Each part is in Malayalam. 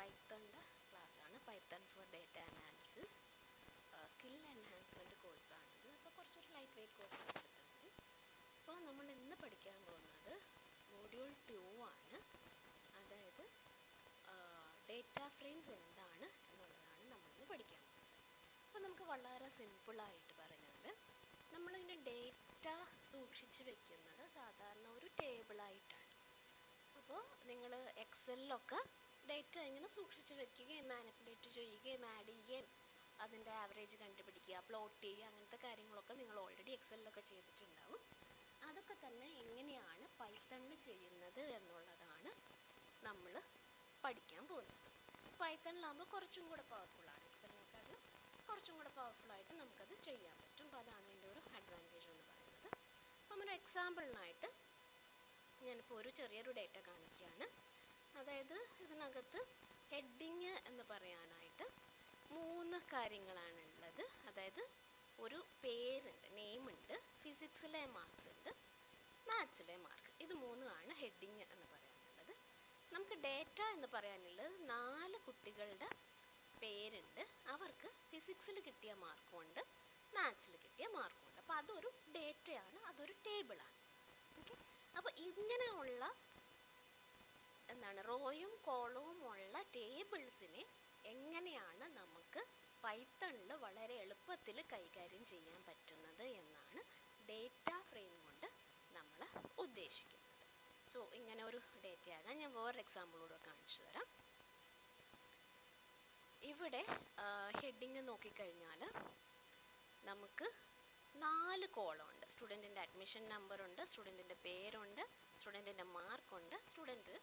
പൈത്തണിൻ്റെ ക്ലാസ്സാണ്. Python for data analysis skill enhancement കോഴ്സാണിത്. അപ്പോൾ കുറച്ചൊരു ലൈറ്റ് വെയ്റ്റ് കോഴ്സാണ് എടുത്താൽ മതി. അപ്പോൾ നമ്മൾ ഇന്ന് പഠിക്കാൻ പോകുന്നത് മോഡ്യൂൾ 2 ആണ്. അതായത് ഡേറ്റ ഫ്രെയിംസ് എന്താണ് എന്നുള്ളതാണ് നമ്മളിന്ന് പഠിക്കാൻ പോകുന്നത്. അപ്പോൾ നമുക്ക് വളരെ സിമ്പിളായിട്ട് പറഞ്ഞാൽ നമ്മളിങ്ങനെ ഡേറ്റ സൂക്ഷിച്ച് വെക്കുന്നത് സാധാരണ ഒരു ടേബിളായിട്ടാണ്. അപ്പോൾ നിങ്ങൾ എക്സലിലൊക്കെ ഡേറ്റ ഇങ്ങനെ സൂക്ഷിച്ച് വെക്കുകയും മാനിപ്പുലേറ്റ് ചെയ്യുകയും ആഡ് ചെയ്യുകയും അതിൻ്റെ ആവറേജ് കണ്ടുപിടിക്കുക, പ്ലോട്ട് ചെയ്യുക, അങ്ങനത്തെ കാര്യങ്ങളൊക്കെ നിങ്ങൾ ഓൾറെഡി എക്സലിലൊക്കെ ചെയ്തിട്ടുണ്ടാവും. അതൊക്കെ തന്നെ എങ്ങനെയാണ് പൈത്തണിൽ ചെയ്യുന്നത് എന്നുള്ളതാണ് നമ്മൾ പഠിക്കാൻ പോകുന്നത്. പൈത്തണിലാകുമ്പോൾ കുറച്ചും കൂടെ പവർഫുള്ളാണ്, എക്സലിനെക്കാളും കുറച്ചും കൂടെ പവർഫുള്ളായിട്ട് നമുക്കത് ചെയ്യാൻ പറ്റും. അപ്പോൾ അതാണ് അതിൻ്റെ ഒരു അഡ്വാൻറ്റേജ് എന്ന് പറയുന്നത്. അപ്പം ഒരു എക്സാമ്പിളിനായിട്ട് ഞാനിപ്പോൾ ഒരു ചെറിയൊരു ഡേറ്റ കാണിക്കുകയാണ്. അതായത് ഇതിനകത്ത് ഹെഡിങ് എന്ന് പറയാനായിട്ട് 3 കാര്യങ്ങളാണുള്ളത്. അതായത് ഒരു പേരുണ്ട്, നെയിമുണ്ട്, ഫിസിക്സിലെ മാർക്സ് ഉണ്ട്, മാത്സിലെ മാർക്ക്. ഇത് 3 ഹെഡിങ് എന്ന് പറയാനുള്ളത്. നമുക്ക് ഡേറ്റ എന്ന് പറയാനുള്ളത് 4 കുട്ടികളുടെ പേരുണ്ട്. അവർക്ക് ഫിസിക്സിൽ കിട്ടിയ മാർക്കുമുണ്ട്, മാത്സിൽ കിട്ടിയ മാർക്കുമുണ്ട്. അപ്പോൾ അതൊരു ഡേറ്റയാണ്, അതൊരു ടേബിളാണ്. ഓക്കെ. അപ്പോൾ ഇങ്ങനെയുള്ള റോയും കോളവും ഉള്ള ടേബിൾസിനെ എങ്ങനെയാണ് നമുക്ക് പൈത്തണിൽ വളരെ എളുപ്പത്തിൽ കൈകാര്യം ചെയ്യാൻ പറ്റുന്നത് എന്നാണ് ഡേറ്റ ഫ്രെയിം കൊണ്ട് നമ്മൾ ഉദ്ദേശിക്കുന്നത്. സോ ഇങ്ങനെ ഒരു ഡേറ്റയാകാം. ഞാൻ വേറൊരു എക്സാമ്പിളൂടെ കാണിച്ചു തരാം. ഇവിടെ ഹെഡിങ് നോക്കിക്കഴിഞ്ഞാൽ നമുക്ക് 4 കോളമുണ്ട്. സ്റ്റുഡൻറ്റിൻ്റെ അഡ്മിഷൻ നമ്പറുണ്ട്, സ്റ്റുഡൻറ്റിൻ്റെ പേരുണ്ട്, സ്റ്റുഡൻറ്റിൻ്റെ മാർക്കുണ്ട്, സ്റ്റുഡൻറ്റ്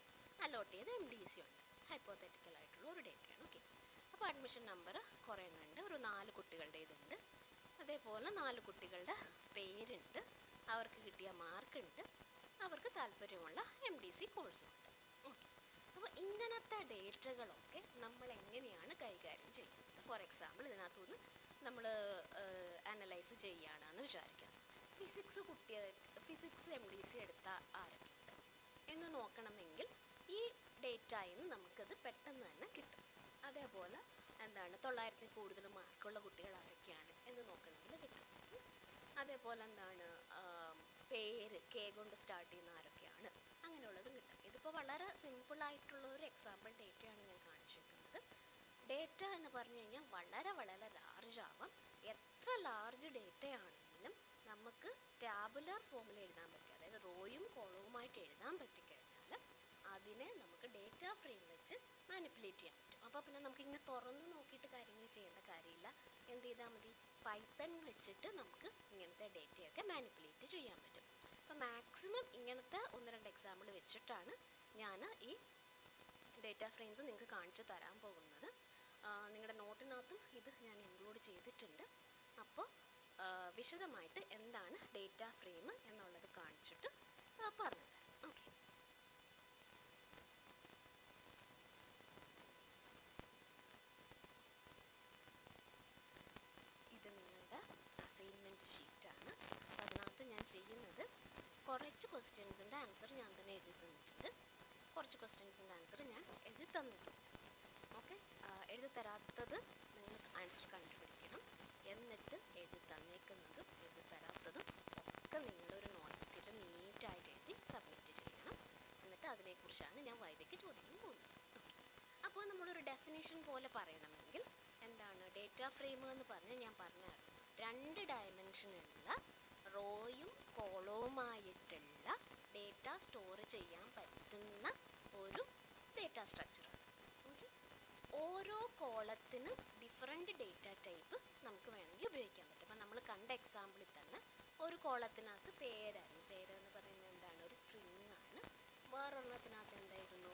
അലോട്ട് ചെയ്ത് MDC ഉണ്ട്. ഹൈപ്പോത്തറ്റിക്കലായിട്ടുള്ള ഒരു ഡേറ്റയാണ്. ഓക്കെ. അപ്പോൾ അഡ്മിഷൻ നമ്പർ കുറേ എണ്ണമുണ്ട്, ഒരു 4 കുട്ടികളുടെ ഇതുണ്ട്. അതേപോലെ 4 കുട്ടികളുടെ പേരുണ്ട്, അവർക്ക് കിട്ടിയ മാർക്കുണ്ട്, അവർക്ക് താല്പര്യമുള്ള MDC കോഴ്സും ഉണ്ട്. ഓക്കെ. അപ്പോൾ ഇങ്ങനത്തെ ഡേറ്റകളൊക്കെ നമ്മൾ എങ്ങനെയാണ് കൈകാര്യം ചെയ്യുന്നത്? ഫോർ എക്സാമ്പിൾ ഇതിനകത്തുനിന്ന് നമ്മൾ അനലൈസ് ചെയ്യുകയാണെന്ന് വിചാരിക്കാം. ഫിസിക്സ് MDC എടുത്ത ആരൊക്കെയുണ്ട് എന്ന് നോക്കണമെങ്കിൽ ഈ ഡേറ്റയിൽ നിന്ന് നമുക്കത് പെട്ടെന്ന് തന്നെ കിട്ടും. അതേപോലെ 900 കൂടുതൽ മാർക്കുള്ള കുട്ടികൾ ആരൊക്കെയാണ് എന്ന് നോക്കണമെങ്കിൽ കിട്ടും. അതേപോലെ പേര് K കൊണ്ട് സ്റ്റാർട്ട് ചെയ്യുന്ന ആരൊക്കെയാണ്, അങ്ങനെയുള്ളതും കിട്ടും. ഇതിപ്പോൾ വളരെ സിമ്പിളായിട്ടുള്ള ഒരു എക്സാമ്പിൾ ഡേറ്റയാണ് ഞാൻ കാണിച്ചിരിക്കുന്നത്. ഡേറ്റ എന്ന് പറഞ്ഞു കഴിഞ്ഞാൽ വളരെ വളരെ ലാർജ് ആവാം. എത്ര ലാർജ് ഡേറ്റയാണെങ്കിലും നമുക്ക് ടാബുലർ ഫോമിൽ എഴുതാൻ പറ്റും. അതായത് റോയും കോളവുമായിട്ട് എഴുതാൻ പറ്റിക്കഴിഞ്ഞാൽ അതിനെ നമുക്ക് ഡേറ്റ ഫ്രെയിം വെച്ച് മാനിപ്പുലേറ്റ് ചെയ്യാൻ പറ്റും. അപ്പോൾ പിന്നെ നമുക്കിങ്ങനെ തുറന്ന് നോക്കിയിട്ട് കാര്യങ്ങൾ ചെയ്യേണ്ട കാര്യമില്ല. എന്ത് ചെയ്താൽ മതി? പൈത്തൺ വെച്ചിട്ട് നമുക്ക് ഇങ്ങനത്തെ ഡേറ്റയൊക്കെ മാനിപ്പുലേറ്റ് ചെയ്യാൻ പറ്റും. അപ്പോൾ മാക്സിമം ഇങ്ങനത്തെ 1-2 എക്സാമ്പിൾ വെച്ചിട്ടാണ് ഞാൻ ഈ ഡേറ്റ ഫ്രെയിംസ് നിങ്ങൾക്ക് കാണിച്ചു തരാൻ പോകുന്നത്. നിങ്ങളുടെ നോട്ടിനകത്തും ഇത് ഞാൻ ഇൻക്ലൂഡ് ചെയ്തിട്ടുണ്ട്. അപ്പോൾ വിശദമായിട്ട് എന്താണ് ഡേറ്റ ഫ്രെയിം എന്നുള്ളത് കാണിച്ചിട്ട് പറഞ്ഞു തരാം. ഓക്കെ. ഇത് നിങ്ങളുടെ അസൈൻമെൻറ്റ് ഷീറ്റാണ്. അതിനകത്ത് ഞാൻ ചെയ്യുന്നത് കുറച്ച് ക്വസ്റ്റ്യൻസിൻ്റെ ആൻസർ ഞാൻ തന്നെ എഴുതി തന്നിട്ടുണ്ട്, കുറച്ച് ക്വസ്റ്റ്യൻസിൻ്റെ ആൻസർ ഞാൻ എഴുതി തന്നിട്ടുണ്ട്. ഓക്കെ. എഴുതി തരാത്തത് നിങ്ങൾ ആൻസർ കണ്ടുപിടിക്കണം. എന്നിട്ട് എഴുതി തന്നേക്കുന്നതും എഴുതി തരാത്തതും ഒക്കെ നിങ്ങളൊരു നോട്ട്ബുക്കിൽ നീറ്റായിട്ട് എഴുതി സബ്മിറ്റ് ചെയ്യണം. എന്നിട്ട് അതിനെക്കുറിച്ചാണ് ഞാൻ വൈവയ്ക്ക് ചോദിക്കാൻ പോകുന്നത്. ഓക്കെ. അപ്പോൾ നമ്മളൊരു ഡെഫിനേഷൻ പോലെ പറയണമെങ്കിൽ എന്താണ് ഡേറ്റ ഫ്രെയിം എന്ന് പറഞ്ഞ് ഞാൻ പറഞ്ഞായിരുന്നു. 2 ഡയമെൻഷനുള്ള റോയും കോളവുമായിട്ടുള്ള ഡേറ്റ സ്റ്റോർ ചെയ്യാൻ പറ്റുന്ന ഒരു ഡേറ്റ സ്ട്രക്ചറാണ്. ഓക്കെ. ഓരോ കോളത്തിനും ഡിഫറെൻറ്റ് ഡേറ്റ ടൈപ്പ് നമുക്ക് വേണമെങ്കിൽ ഉപയോഗിക്കാൻ പറ്റും. അപ്പം നമ്മൾ കണ്ട എക്സാമ്പിളിൽ തന്നെ ഒരു കോളത്തിനകത്ത് പേരായിരുന്നു. പേരെന്ന് പറയുന്നത് ഒരു സ്ട്രിങ് ആണ്. വേറൊരെണ്ണത്തിനകത്ത് എന്തായിരുന്നു?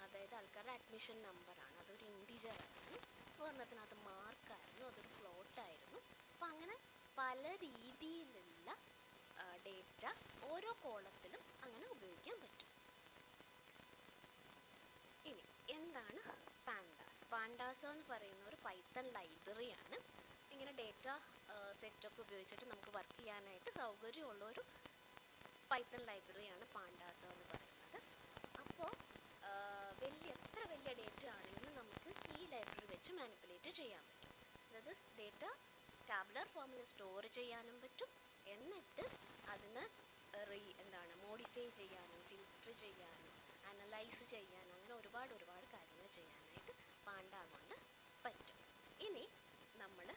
അതായത് ആൾക്കാരുടെ അഡ്മിഷൻ നമ്പറാണ്, അതൊരു ഇൻറ്റിജറായിരുന്നു. വേറൊരെണ്ണത്തിനകത്ത് മാർക്കായിരുന്നു, അതൊരു ഫ്ലോട്ടായിരുന്നു. അപ്പം അങ്ങനെ പല രീതിയിലുള്ള ഡേറ്റ ഓരോ കോളത്തിലും അങ്ങനെ ഉപയോഗിക്കാൻ പറ്റും. ഇനി എന്താണ് പാൻഡാസ്? പാൻഡാസ് എന്ന് പറയുന്ന ഒരു പൈത്തൺ ലൈബ്രറിയാണ്. ഇങ്ങനെ ഡേറ്റ സെറ്റപ്പ് ഉപയോഗിച്ചിട്ട് നമുക്ക് വർക്ക് ചെയ്യാനായിട്ട് സൗകര്യമുള്ളൊരു പൈത്തൺ ലൈബ്രറിയാണ് പാൻഡാസ് എന്ന് പറയുന്നത്. അപ്പോൾ എത്ര വലിയ ഡേറ്റ ആണെങ്കിലും നമുക്ക് ചെയ്യാൻ പറ്റും. അതായത് ഡേറ്റ ടാബുലർ ഫോമിൽ സ്റ്റോർ ചെയ്യാനും പറ്റും, എന്നിട്ട് അതിന് മോഡിഫൈ ചെയ്യാനും ഫിൽറ്റർ ചെയ്യാനും അനലൈസ് ചെയ്യാനും അങ്ങനെ ഒരുപാട് കാര്യങ്ങൾ ചെയ്യാനായിട്ട് പാണ്ട കൊണ്ട് പറ്റും. ഇനി നമ്മൾ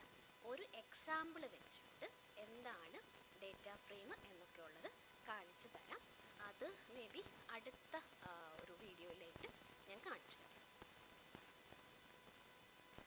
ഒരു എക്സാമ്പിൾ വെച്ചിട്ട് എന്താണ് ഡേറ്റ ഫ്രെയിം എന്നൊക്കെ ഉള്ളത് കാണിച്ചു തരാം. അത് മേ ബി അടുത്ത ഒരു വീഡിയോയിലേക്ക് ഞാൻ കാണിച്ചു തരാം.